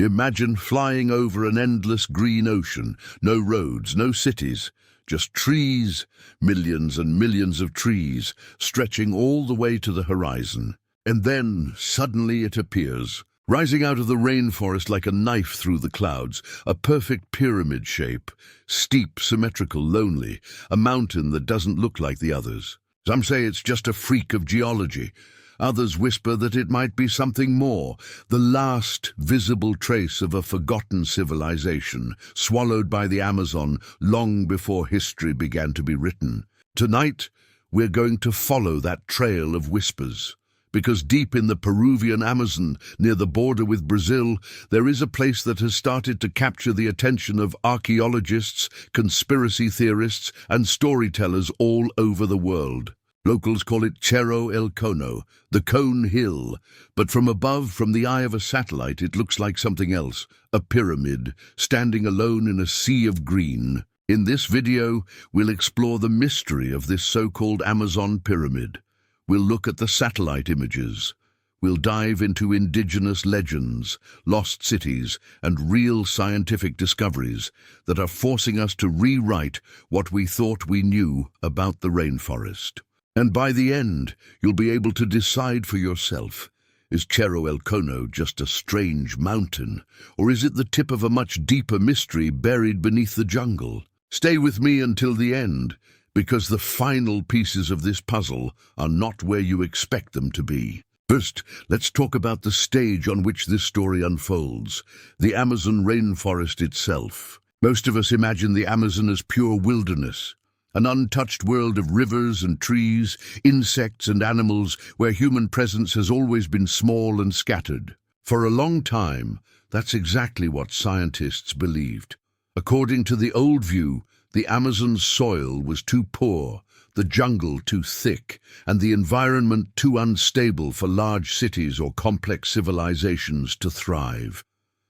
Imagine flying over an endless green ocean, no roads, no cities, just trees, millions and millions of trees, stretching all the way to the horizon. And then, suddenly it appears, rising out of the rainforest like a knife through the clouds, a perfect pyramid shape, steep, symmetrical, lonely, a mountain that doesn't look like the others. Some say it's just a freak of geology. Others whisper that it might be something more, the last visible trace of a forgotten civilization, swallowed by the Amazon long before history began to be written. Tonight, we're going to follow that trail of whispers, because deep in the Peruvian Amazon, near the border with Brazil, there is a place that has started to capture the attention of archaeologists, conspiracy theorists, and storytellers all over the world. Locals call it Cerro El Cono, the Cone Hill, but from above, from the eye of a satellite, it looks like something else, a pyramid, standing alone in a sea of green. In this video, we'll explore the mystery of this so-called Amazon pyramid. We'll look at the satellite images. We'll dive into indigenous legends, lost cities, and real scientific discoveries that are forcing us to rewrite what we thought we knew about the rainforest. And by the end, you'll be able to decide for yourself. Is Cerro El Cono just a strange mountain, or is it the tip of a much deeper mystery buried beneath the jungle? Stay with me until the end, because the final pieces of this puzzle are not where you expect them to be. First, let's talk about the stage on which this story unfolds, the Amazon rainforest itself. Most of us imagine the Amazon as pure wilderness, an untouched world of rivers and trees, insects and animals where human presence has always been small and scattered. For a long time, that's exactly what scientists believed. According to the old view, the Amazon's soil was too poor, the jungle too thick, and the environment too unstable for large cities or complex civilizations to thrive.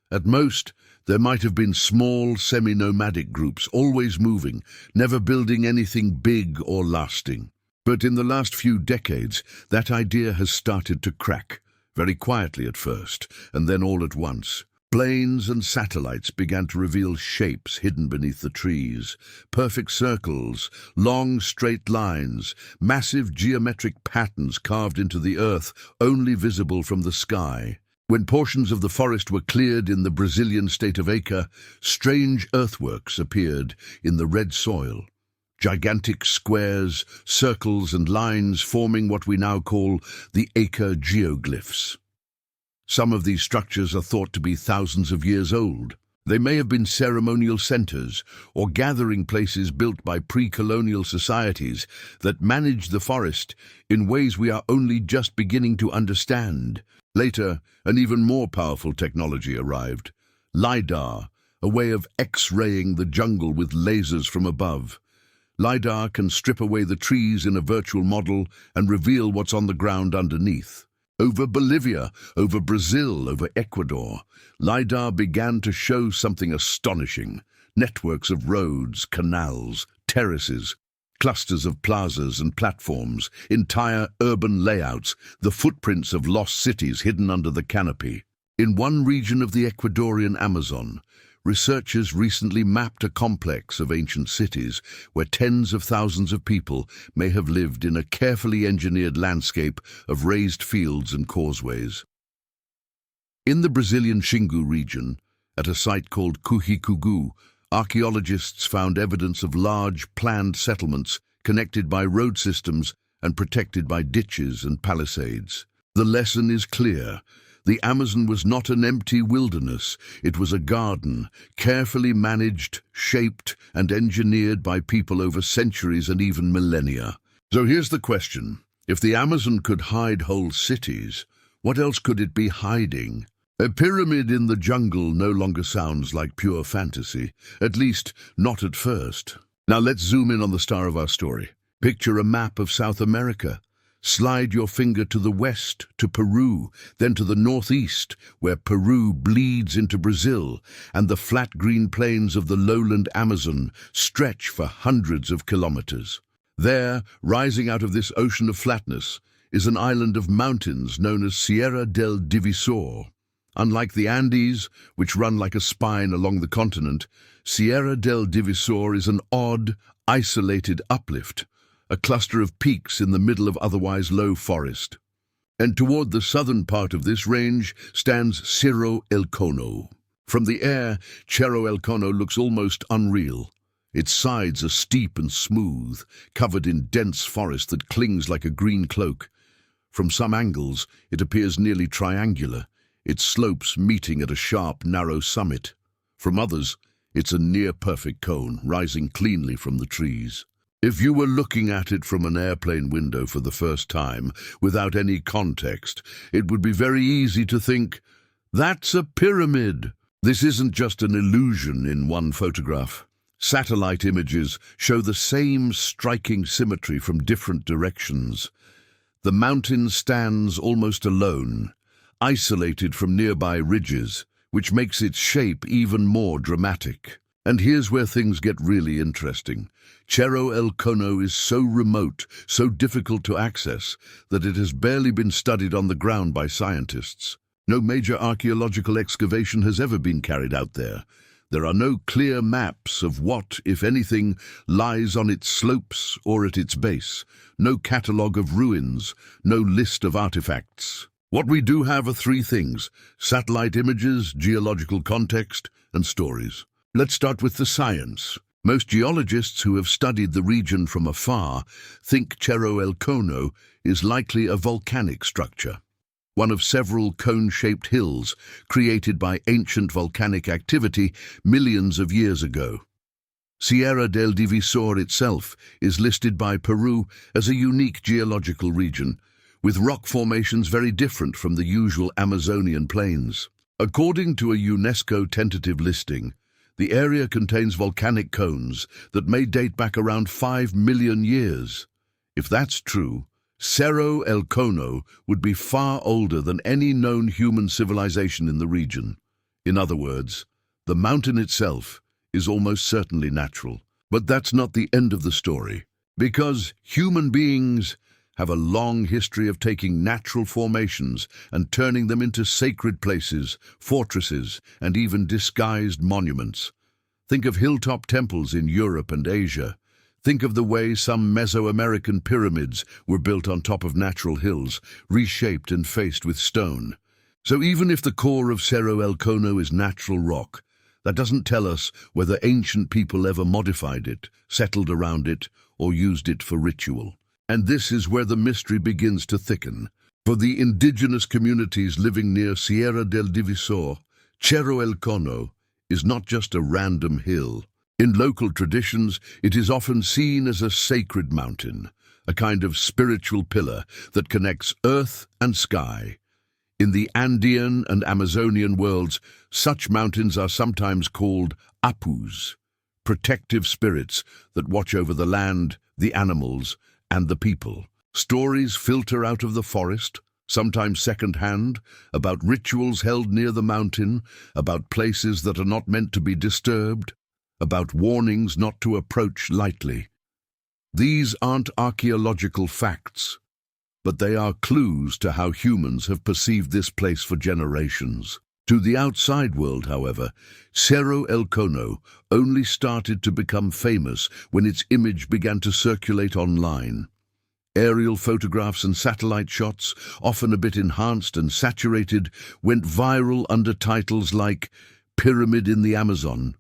At most, there might have been small, semi-nomadic groups, always moving, never building anything big or lasting. But in the last few decades, that idea has started to crack, very quietly at first, and then all at once. Planes and satellites began to reveal shapes hidden beneath the trees, perfect circles, long straight lines, massive geometric patterns carved into the earth, only visible from the sky. When portions of the forest were cleared in the Brazilian state of Acre, strange earthworks appeared in the red soil. Gigantic squares, circles and lines forming what we now call the Acre geoglyphs. Some of these structures are thought to be thousands of years old. They may have been ceremonial centers or gathering places built by pre-colonial societies that managed the forest in ways we are only just beginning to understand. Later, an even more powerful technology arrived, LiDAR, a way of X-raying the jungle with lasers from above. LiDAR can strip away the trees in a virtual model and reveal what's on the ground underneath. Over Bolivia, over Brazil, over Ecuador, LiDAR began to show something astonishing. Networks of roads, canals, terraces, clusters of plazas and platforms, entire urban layouts, the footprints of lost cities hidden under the canopy. In one region of the Ecuadorian Amazon, researchers recently mapped a complex of ancient cities where tens of thousands of people may have lived in a carefully engineered landscape of raised fields and causeways. In the Brazilian Xingu region, at a site called Cujicugu, archaeologists found evidence of large, planned settlements connected by road systems and protected by ditches and palisades. The lesson is clear. The Amazon was not an empty wilderness. It was a garden, carefully managed, shaped, and engineered by people over centuries and even millennia. So here's the question. If the Amazon could hide whole cities, what else could it be hiding? A pyramid in the jungle no longer sounds like pure fantasy, at least not at first. Now let's zoom in on the star of our story. Picture a map of South America. Slide your finger to the west, to Peru, then to the northeast, where Peru bleeds into Brazil, and the flat green plains of the lowland Amazon stretch for hundreds of kilometers. There, rising out of this ocean of flatness, is an island of mountains known as Sierra del Divisor. Unlike the Andes, which run like a spine along the continent, Sierra del Divisor is an odd, isolated uplift, a cluster of peaks in the middle of otherwise low forest. And toward the southern part of this range stands Cerro El Cono. From the air, Cerro El Cono looks almost unreal. Its sides are steep and smooth, covered in dense forest that clings like a green cloak. From some angles, it appears nearly triangular, its slopes meeting at a sharp, narrow summit. From others, it's a near-perfect cone, rising cleanly from the trees. If you were looking at it from an airplane window for the first time, without any context, it would be very easy to think, "That's a pyramid." This isn't just an illusion in one photograph. Satellite images show the same striking symmetry from different directions. The mountain stands almost alone, isolated from nearby ridges, which makes its shape even more dramatic. And here's where things get really interesting. Cerro El Cono is so remote, so difficult to access, that it has barely been studied on the ground by scientists. No major archaeological excavation has ever been carried out there. There are no clear maps of what, if anything, lies on its slopes or at its base. No catalogue of ruins, no list of artifacts. What we do have are three things: satellite images, geological context, and stories. Let's start with the science. Most geologists who have studied the region from afar think Cerro El Cono is likely a volcanic structure, one of several cone-shaped hills created by ancient volcanic activity millions of years ago. Sierra del Divisor itself is listed by Peru as a unique geological region, with rock formations very different from the usual Amazonian plains. According to a UNESCO tentative listing, the area contains volcanic cones that may date back around 5 million years. If that's true, Cerro El Cono would be far older than any known human civilization in the region. In other words, the mountain itself is almost certainly natural. But that's not the end of the story, because human beings have a long history of taking natural formations and turning them into sacred places, fortresses, and even disguised monuments. Think of hilltop temples in Europe and Asia. Think of the way some Mesoamerican pyramids were built on top of natural hills, reshaped and faced with stone. So even if the core of Cerro El Cono is natural rock, that doesn't tell us whether ancient people ever modified it, settled around it, or used it for ritual. And this is where the mystery begins to thicken. For the indigenous communities living near Sierra del Divisor, Cerro El Cono is not just a random hill. In local traditions, it is often seen as a sacred mountain, a kind of spiritual pillar that connects earth and sky. In the Andean and Amazonian worlds, such mountains are sometimes called apus, protective spirits that watch over the land, the animals, and the people. Stories filter out of the forest, sometimes second-hand, about rituals held near the mountain, about places that are not meant to be disturbed, about warnings not to approach lightly. These aren't archaeological facts, but they are clues to how humans have perceived this place for generations. To the outside world, however, Cerro El Cono only started to become famous when its image began to circulate online. Aerial photographs and satellite shots, often a bit enhanced and saturated, went viral under titles like "Pyramid in the Amazon,"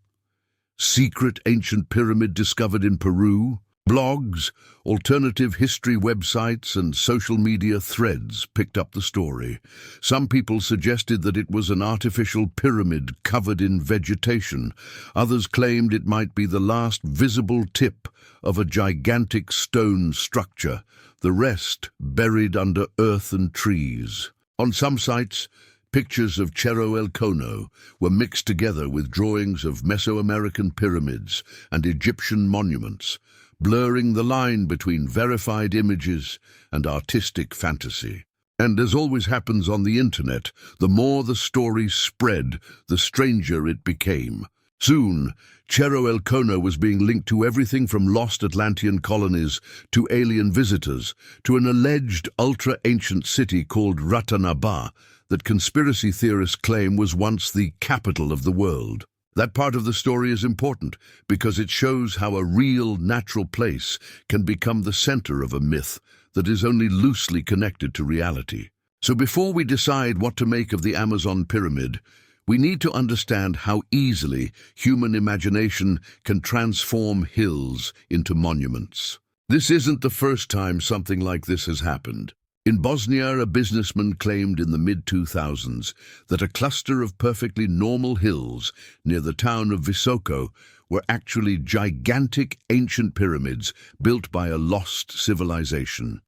"Secret Ancient Pyramid Discovered in Peru." Blogs, alternative history websites, and social media threads picked up the story. Some people suggested that it was an artificial pyramid covered in vegetation. Others claimed it might be the last visible tip of a gigantic stone structure, the rest buried under earth and trees. On some sites, pictures of Cerro El Cono were mixed together with drawings of Mesoamerican pyramids and Egyptian monuments, blurring the line between verified images and artistic fantasy. And as always happens on the internet, the more the story spread, the stranger it became. Soon, Cerro El Cono was being linked to everything from lost Atlantean colonies to alien visitors to an alleged ultra-ancient city called Ratanabá that conspiracy theorists claim was once the capital of the world. That part of the story is important because it shows how a real, natural place can become the center of a myth that is only loosely connected to reality. So before we decide what to make of the Amazon pyramid, we need to understand how easily human imagination can transform hills into monuments. This isn't the first time something like this has happened. In Bosnia, a businessman claimed in the mid-2000s that a cluster of perfectly normal hills near the town of Visoko were actually gigantic ancient pyramids built by a lost civilization.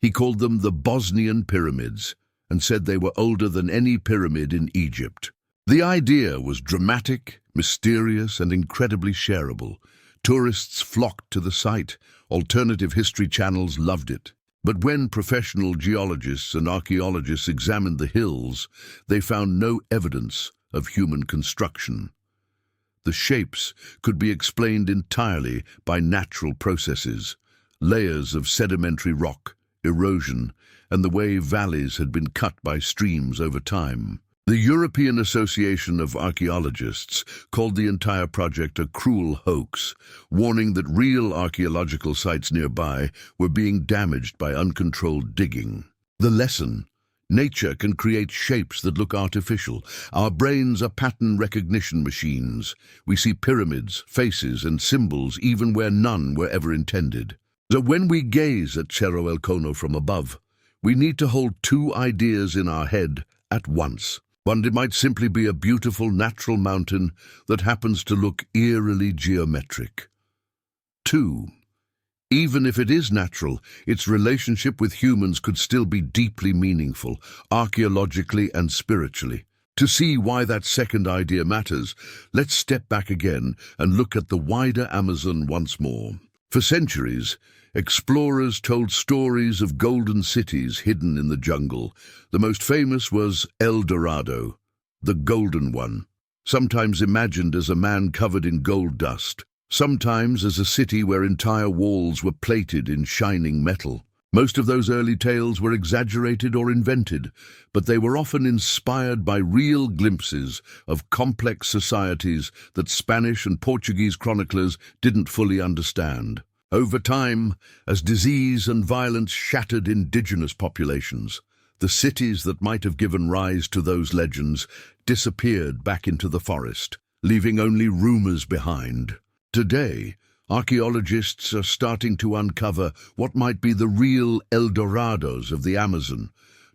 He called them the Bosnian pyramids and said they were older than any pyramid in Egypt. The idea was dramatic, mysterious, and incredibly shareable. Tourists flocked to the site. Alternative history channels loved it. But when professional geologists and archaeologists examined the hills, they found no evidence of human construction. The shapes could be explained entirely by natural processes, layers of sedimentary rock, erosion, and the way valleys had been cut by streams over time. The European Association of Archaeologists called the entire project a cruel hoax, warning that real archaeological sites nearby were being damaged by uncontrolled digging. The lesson: nature can create shapes that look artificial. Our brains are pattern recognition machines. We see pyramids, faces, and symbols even where none were ever intended. So when we gaze at Cerro El Cono from above, we need to hold two ideas in our head at once. One, it might simply be a beautiful natural mountain that happens to look eerily geometric. Two, even if it is natural, its relationship with humans could still be deeply meaningful, archaeologically and spiritually. To see why that second idea matters, let's step back again and look at the wider Amazon once more. For centuries, explorers told stories of golden cities hidden in the jungle. The most famous was El Dorado, the Golden One, sometimes imagined as a man covered in gold dust, sometimes as a city where entire walls were plated in shining metal. Most of those early tales were exaggerated or invented, but they were often inspired by real glimpses of complex societies that Spanish and Portuguese chroniclers didn't fully understand. Over time, as disease and violence shattered indigenous populations, the cities that might have given rise to those legends disappeared back into the forest, leaving only rumors behind. Today, archaeologists are starting to uncover what might be the real El Dorados of the Amazon,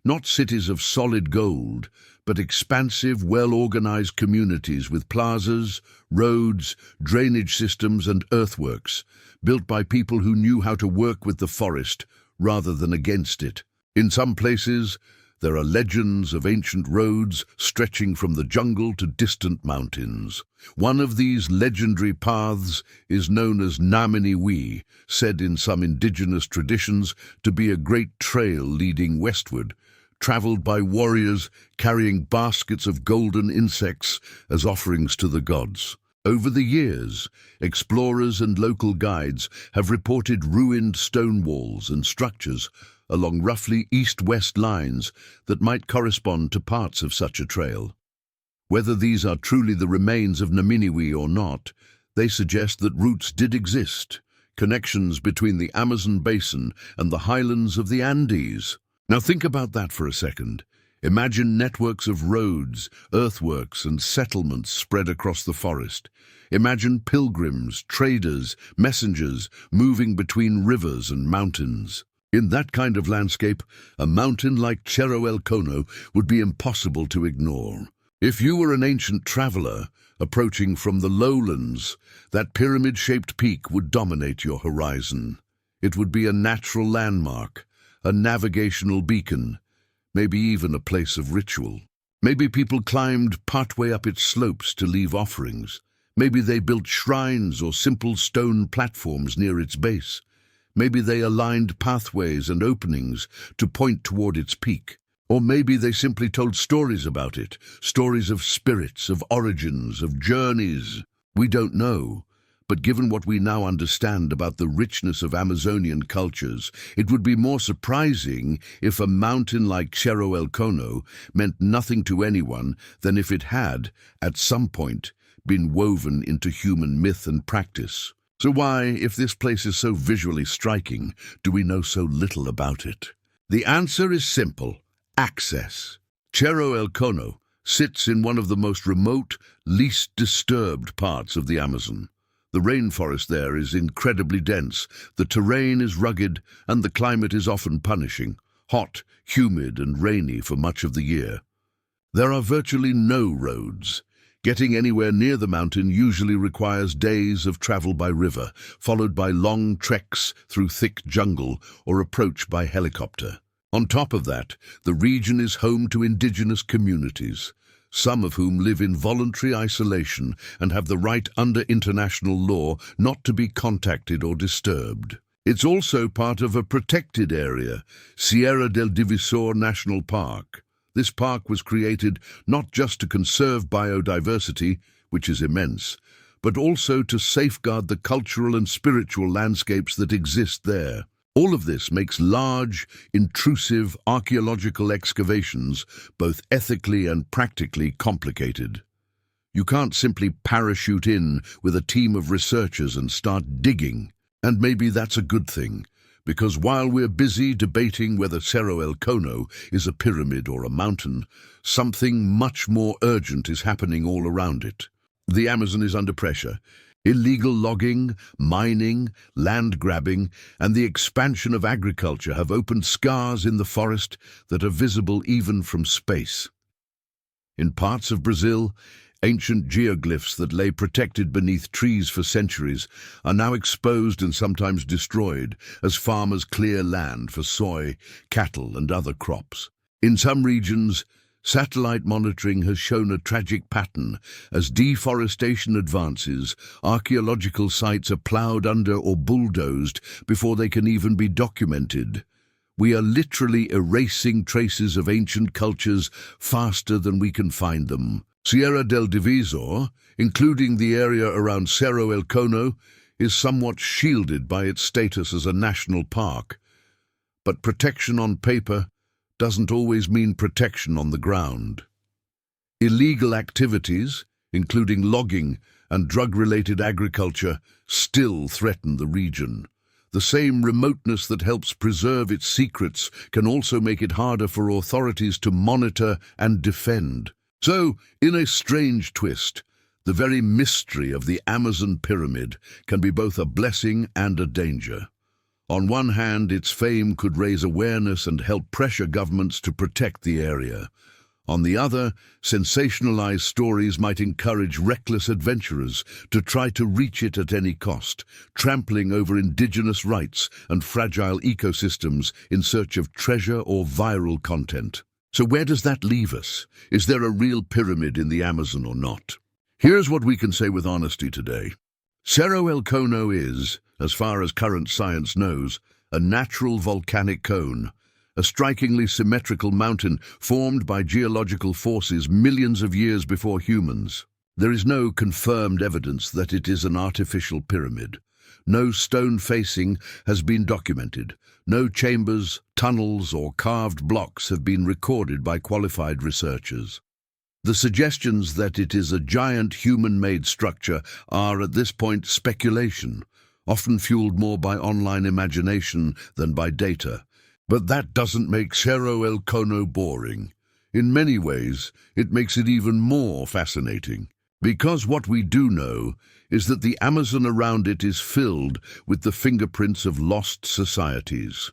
not cities of solid gold, but expansive, well-organized communities with plazas, roads, drainage systems, and earthworks, built by people who knew how to work with the forest rather than against it. In some places, there are legends of ancient roads stretching from the jungle to distant mountains. One of these legendary paths is known as Naminiwi, said in some indigenous traditions to be a great trail leading westward, traveled by warriors carrying baskets of golden insects as offerings to the gods. Over the years, explorers and local guides have reported ruined stone walls and structures along roughly east-west lines that might correspond to parts of such a trail. Whether these are truly the remains of Naminiwi or not, they suggest that roots did exist, connections between the Amazon basin and the highlands of the Andes. Now think about that for a second. Imagine networks of roads, earthworks, and settlements spread across the forest. Imagine pilgrims, traders, messengers moving between rivers and mountains. In that kind of landscape, a mountain like Cerro El Cono would be impossible to ignore. If you were an ancient traveler approaching from the lowlands, that pyramid-shaped peak would dominate your horizon. It would be a natural landmark, a navigational beacon, maybe even a place of ritual. Maybe people climbed partway up its slopes to leave offerings. Maybe they built shrines or simple stone platforms near its base. Maybe they aligned pathways and openings to point toward its peak. Or maybe they simply told stories about it, stories of spirits, of origins, of journeys. We don't know. But given what we now understand about the richness of Amazonian cultures, it would be more surprising if a mountain like Cerro El Cono meant nothing to anyone than if it had, at some point, been woven into human myth and practice. So why, if this place is so visually striking, do we know so little about it? The answer is simple: access. Cerro El Cono sits in one of the most remote, least disturbed parts of the Amazon. The rainforest there is incredibly dense, the terrain is rugged, and the climate is often punishing, hot, humid, and rainy for much of the year. There are virtually no roads. Getting anywhere near the mountain usually requires days of travel by river, followed by long treks through thick jungle or approach by helicopter. On top of that, the region is home to indigenous communities, some of whom live in voluntary isolation and have the right under international law not to be contacted or disturbed. It's also part of a protected area, Sierra del Divisor National Park. This park was created not just to conserve biodiversity, which is immense, but also to safeguard the cultural and spiritual landscapes that exist there. All of this makes large, intrusive archaeological excavations both ethically and practically complicated. You can't simply parachute in with a team of researchers and start digging. And maybe that's a good thing, because while we're busy debating whether Cerro El Cono is a pyramid or a mountain, something much more urgent is happening all around it. The Amazon is under pressure. Illegal logging, mining, land grabbing, and the expansion of agriculture have opened scars in the forest that are visible even from space. In parts of Brazil, ancient geoglyphs that lay protected beneath trees for centuries are now exposed and sometimes destroyed as farmers clear land for soy, cattle, and other crops. In some regions, satellite monitoring has shown a tragic pattern. As deforestation advances, archaeological sites are ploughed under or bulldozed before they can even be documented. We are literally erasing traces of ancient cultures faster than we can find them. Sierra del Divisor, including the area around Cerro El Cono, is somewhat shielded by its status as a national park. But protection on paper doesn't always mean protection on the ground. Illegal activities, including logging and drug-related agriculture, still threaten the region. The same remoteness that helps preserve its secrets can also make it harder for authorities to monitor and defend. So, in a strange twist, the very mystery of the Amazon pyramid can be both a blessing and a danger. On one hand, its fame could raise awareness and help pressure governments to protect the area. On the other, sensationalized stories might encourage reckless adventurers to try to reach it at any cost, trampling over indigenous rights and fragile ecosystems in search of treasure or viral content. So where does that leave us? Is there a real pyramid in the Amazon or not? Here's what we can say with honesty today. Cerro El Cono is, as far as current science knows, a natural volcanic cone, a strikingly symmetrical mountain formed by geological forces millions of years before humans. There is no confirmed evidence that it is an artificial pyramid. No stone facing has been documented. No chambers, tunnels, or carved blocks have been recorded by qualified researchers. The suggestions that it is a giant human-made structure are at this point speculation, often fueled more by online imagination than by data. But that doesn't make Cerro El Cono boring. In many ways, it makes it even more fascinating. Because what we do know is that the Amazon around it is filled with the fingerprints of lost societies.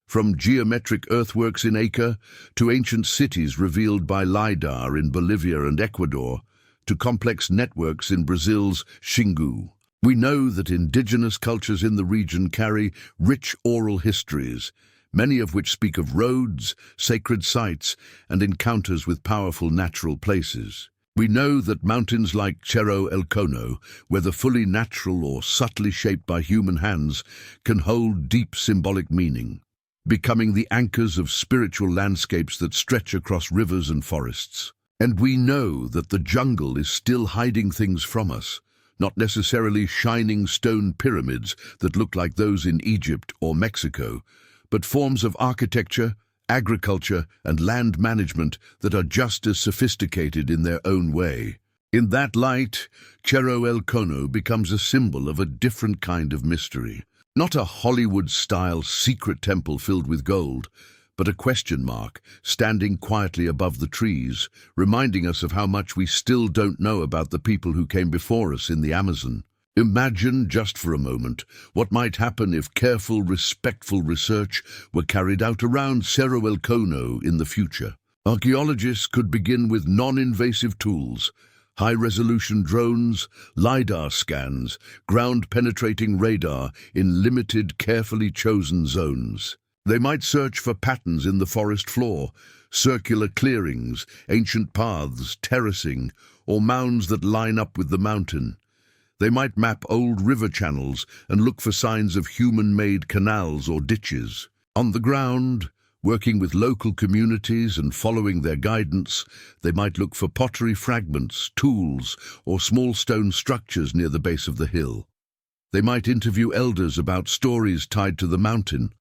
From geometric earthworks in Acre to ancient cities revealed by LiDAR in Bolivia and Ecuador to complex networks in Brazil's Xingu. We know that indigenous cultures in the region carry rich oral histories, many of which speak of roads, sacred sites, and encounters with powerful natural places. We know that mountains like Cerro El Cono, whether fully natural or subtly shaped by human hands, can hold deep symbolic meaning. becoming the anchors of spiritual landscapes that stretch across rivers and forests. And we know that the jungle is still hiding things from us, not necessarily shining stone pyramids that look like those in Egypt or Mexico, but forms of architecture, agriculture, and land management that are just as sophisticated in their own way. In that light, Cerro El Cono becomes a symbol of a different kind of mystery. Not a Hollywood-style secret temple filled with gold, but a question mark standing quietly above the trees, reminding us of how much we still don't know about the people who came before us in the Amazon. Imagine, just for a moment, what might happen if careful, respectful research were carried out around Cerro El Cono in the future. Archaeologists could begin with non-invasive tools, high-resolution drones, LiDAR scans, ground-penetrating radar in limited, carefully chosen zones. They might search for patterns in the forest floor, circular clearings, ancient paths, terracing, or mounds that line up with the mountain. They might map old river channels and look for signs of human-made canals or ditches. On the ground, working with local communities and following their guidance, they might look for pottery fragments, tools, or small stone structures near the base of the hill. They might interview elders about stories tied to the mountain,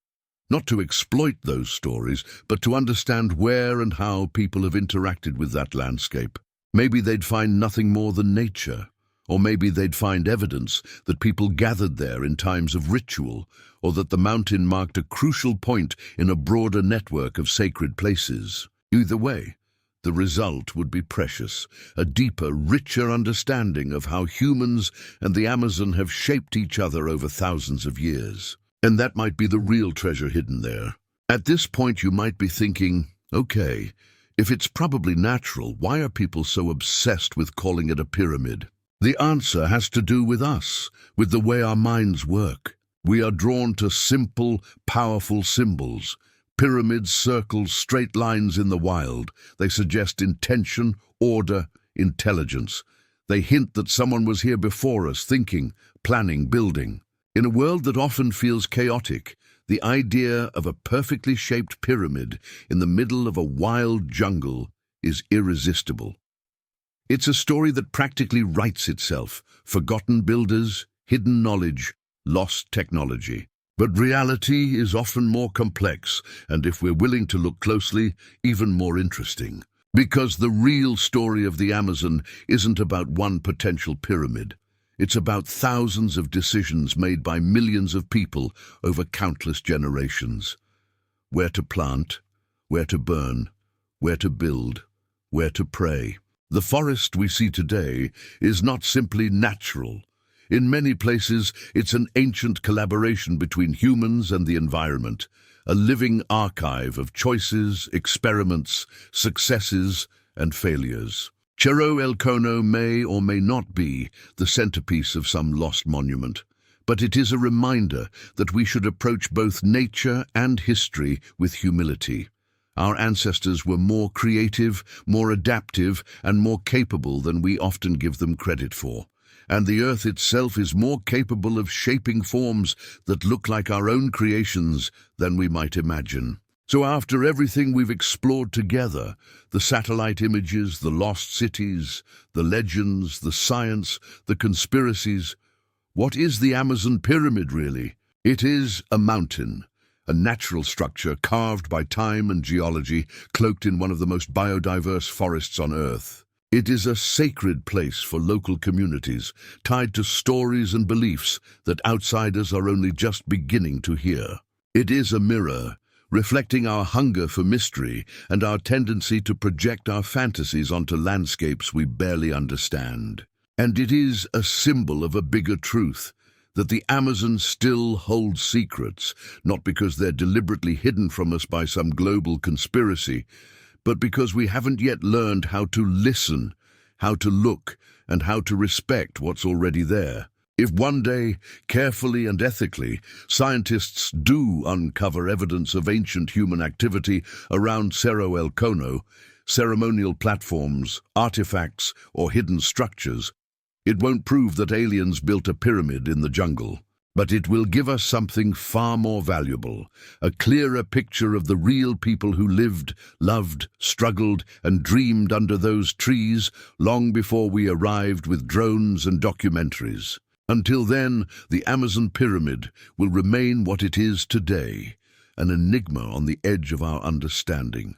not to exploit those stories, but to understand where and how people have interacted with that landscape. Maybe they'd find nothing more than nature, or maybe they'd find evidence that people gathered there in times of ritual, or that the mountain marked a crucial point in a broader network of sacred places. Either way, the result would be precious, a deeper, richer understanding of how humans and the Amazon have shaped each other over thousands of years. And that might be the real treasure hidden there. At this point you might be thinking, okay, if it's probably natural, why are people so obsessed with calling it a pyramid? The answer has to do with us, with the way our minds work. We are drawn to simple, powerful symbols. Pyramids, circles, straight lines in the wild. They suggest intention, order, intelligence. They hint that someone was here before us, thinking, planning, building. In a world that often feels chaotic, the idea of a perfectly shaped pyramid in the middle of a wild jungle is irresistible. It's a story that practically writes itself: forgotten builders, hidden knowledge, lost technology. But reality is often more complex, and if we're willing to look closely, even more interesting. Because the real story of the Amazon isn't about one potential pyramid. It's about thousands of decisions made by millions of people over countless generations. Where to plant, where to burn, where to build, where to pray. The forest we see today is not simply natural. In many places, it's an ancient collaboration between humans and the environment, a living archive of choices, experiments, successes, and failures. Cerro El Cono may or may not be the centerpiece of some lost monument, but it is a reminder that we should approach both nature and history with humility. Our ancestors were more creative, more adaptive, and more capable than we often give them credit for. And the earth itself is more capable of shaping forms that look like our own creations than we might imagine. So after everything we've explored together, the satellite images, the lost cities, the legends, the science, the conspiracies, what is the Amazon pyramid really? It is a mountain, a natural structure carved by time and geology, cloaked in one of the most biodiverse forests on Earth. It is a sacred place for local communities, tied to stories and beliefs that outsiders are only just beginning to hear. It is a mirror, reflecting our hunger for mystery and our tendency to project our fantasies onto landscapes we barely understand. And it is a symbol of a bigger truth, that the Amazon still holds secrets, not because they're deliberately hidden from us by some global conspiracy, but because we haven't yet learned how to listen, how to look, and how to respect what's already there. If one day, carefully and ethically, scientists do uncover evidence of ancient human activity around Cerro El Cono, ceremonial platforms, artifacts, or hidden structures, it won't prove that aliens built a pyramid in the jungle. But it will give us something far more valuable, a clearer picture of the real people who lived, loved, struggled, and dreamed under those trees long before we arrived with drones and documentaries. Until then, the Amazon pyramid will remain what it is today, an enigma on the edge of our understanding.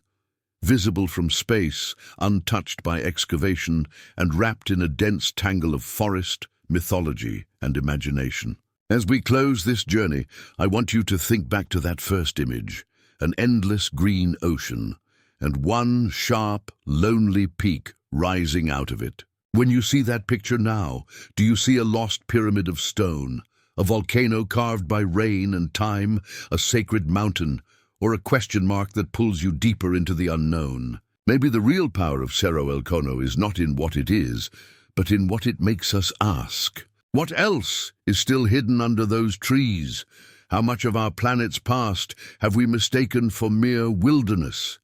Visible from space, untouched by excavation, and wrapped in a dense tangle of forest, mythology, and imagination. As we close this journey, I want you to think back to that first image, an endless green ocean, and one sharp, lonely peak rising out of it. When you see that picture now, do you see a lost pyramid of stone, a volcano carved by rain and time, a sacred mountain, or a question mark that pulls you deeper into the unknown? Maybe the real power of Cerro El Cono is not in what it is, but in what it makes us ask. What else is still hidden under those trees? How much of our planet's past have we mistaken for mere wilderness?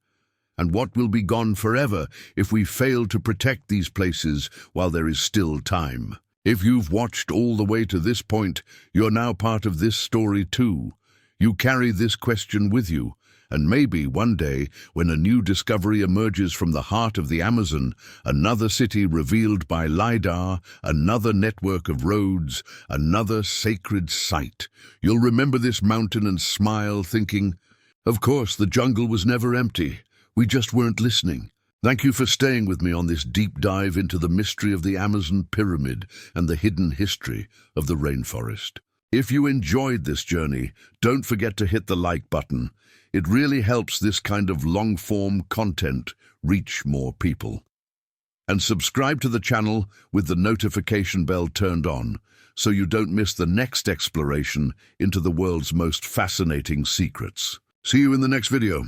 And what will be gone forever if we fail to protect these places while there is still time? If you've watched all the way to this point, you're now part of this story too. You carry this question with you, and maybe one day, when a new discovery emerges from the heart of the Amazon, another city revealed by LiDAR, another network of roads, another sacred site, you'll remember this mountain and smile, thinking, of course, the jungle was never empty. We just weren't listening. Thank you for staying with me on this deep dive into the mystery of the Amazon pyramid and the hidden history of the rainforest. If you enjoyed this journey, don't forget to hit the like button. It really helps this kind of long-form content reach more people. And subscribe to the channel with the notification bell turned on so you don't miss the next exploration into the world's most fascinating secrets. See you in the next video.